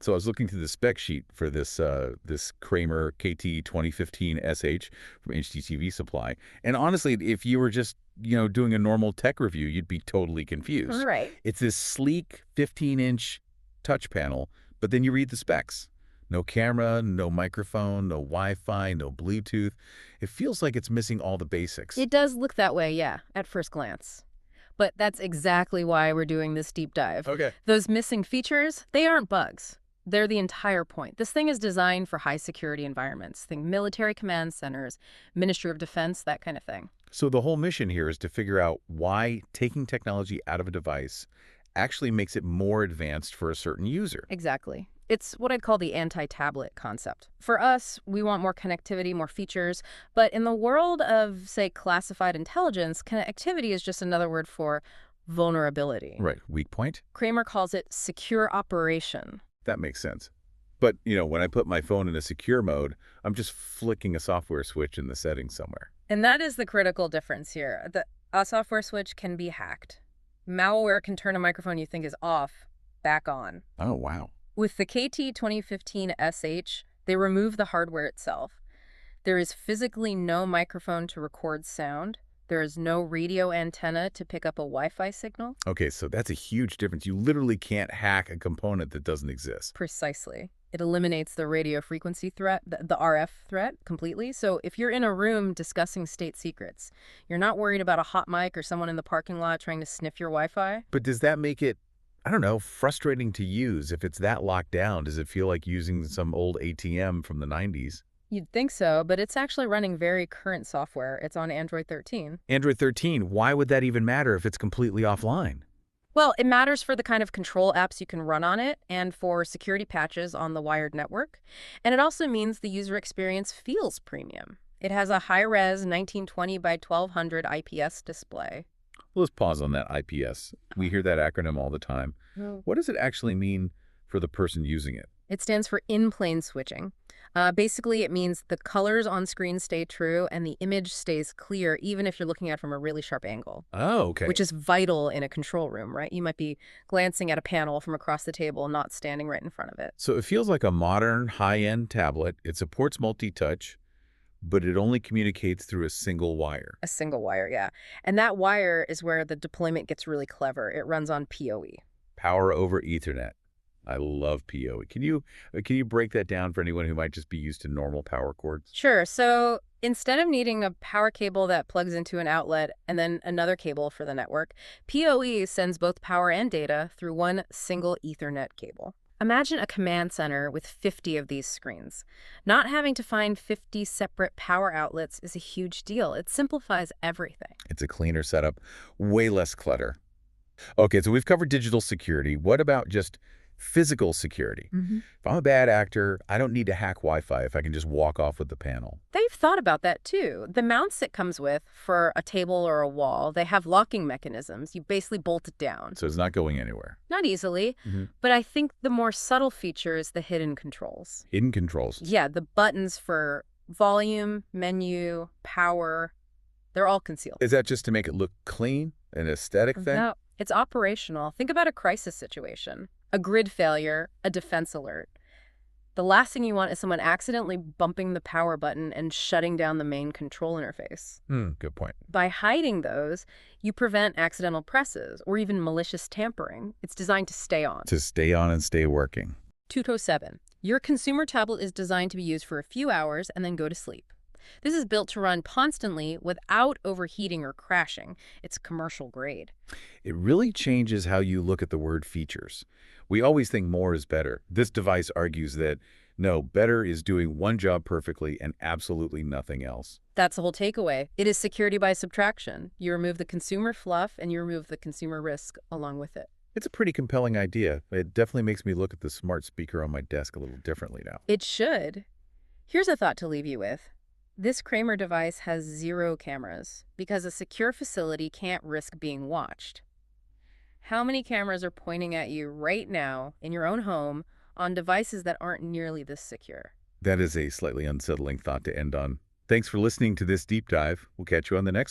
So I was looking through the spec sheet for this Kramer KT-2015SH from HDTV Supply, and honestly, if you were just doing a normal tech review, you'd be totally confused. Right. It's this sleek 15-inch touch panel, but then you read the specs. No camera, no microphone, no Wi-Fi, no Bluetooth. It feels like it's missing all the basics. It does look that way, yeah, at first glance. But that's exactly why we're doing this deep dive. Okay. Those missing features, they aren't bugs. They're the entire point. This thing is designed for high-security environments. Think military command centers, Ministry of Defense, that kind of thing. So the whole mission here is to figure out why taking technology out of a device actually makes it more advanced for a certain user. Exactly. It's what I'd call the anti-tablet concept. For us, we want more connectivity, more features, but in the world of, say, classified intelligence, connectivity is just another word for vulnerability. Right. Weak point? Kramer calls it secure operation. That makes sense. But, when I put my phone in a secure mode, I'm just flicking a software switch in the settings somewhere. And that is the critical difference here. A software switch can be hacked. Malware can turn a microphone you think is off back on. Oh, wow. With the KT-2015SH, they remove the hardware itself. There is physically no microphone to record sound. There is no radio antenna to pick up a Wi-Fi signal. Okay, so that's a huge difference. You literally can't hack a component that doesn't exist. Precisely. It eliminates the radio frequency threat, the RF threat, completely. So if you're in a room discussing state secrets, you're not worried about a hot mic or someone in the parking lot trying to sniff your Wi-Fi. But does that make it, I don't know, frustrating to use? If it's that locked down, does it feel like using some old ATM from the 90s? You'd think so, but it's actually running very current software. It's on Android 13. Android 13, why would that even matter if it's completely offline? Well, it matters for the kind of control apps you can run on it and for security patches on the wired network. And it also means the user experience feels premium. It has a high-res 1920 by 1200 IPS display. Let's pause on that IPS. We hear that acronym all the time. What does it actually mean for the person using it? It stands for in-plane switching. Basically, it means the colors on screen stay true and the image stays clear even if you're looking at it from a really sharp angle. Oh, okay. Which is vital in a control room, right? You might be glancing at a panel from across the table, not standing right in front of it. So it feels like a modern, high-end tablet. It supports multi-touch, but it only communicates through a single wire. A single wire, yeah. And that wire is where the deployment gets really clever. It runs on PoE. Power over Ethernet. I love PoE. Can you break that down for anyone who might just be used to normal power cords? Sure. So instead of needing a power cable that plugs into an outlet and then another cable for the network, PoE sends both power and data through one single Ethernet cable. Imagine a command center with 50 of these screens. Not having to find 50 separate power outlets is a huge deal. It simplifies everything. It's a cleaner setup, way less clutter. Okay, so we've covered digital security. What about just physical security? If I'm a bad actor, I don't need to hack Wi-Fi if I can just walk off with the panel. They've thought about that too. The mounts it comes with for a table or a wall, they have locking mechanisms. You basically bolt it down. So it's not going anywhere. Not easily, but I think the more subtle feature is the hidden controls. Hidden controls. Yeah, the buttons for volume, menu, power, they're all concealed. Is that just to make it look clean, an aesthetic thing? No, it's operational. Think about a crisis situation. A grid failure, a defense alert. The last thing you want is someone accidentally bumping the power button and shutting down the main control interface. Good point. By hiding those, you prevent accidental presses or even malicious tampering. It's designed to stay on. To stay on and stay working. 207. Your consumer tablet is designed to be used for a few hours and then go to sleep. This is built to run constantly without overheating or crashing. It's commercial grade. It really changes how you look at the word features. We always think more is better. This device argues that, no, better is doing one job perfectly and absolutely nothing else. That's the whole takeaway. It is security by subtraction. You remove the consumer fluff and you remove the consumer risk along with it. It's a pretty compelling idea. It definitely makes me look at the smart speaker on my desk a little differently now. It should. Here's a thought to leave you with. This Kramer device has 0 cameras because a secure facility can't risk being watched. How many cameras are pointing at you right now in your own home on devices that aren't nearly this secure? That is a slightly unsettling thought to end on. Thanks for listening to this deep dive. We'll catch you on the next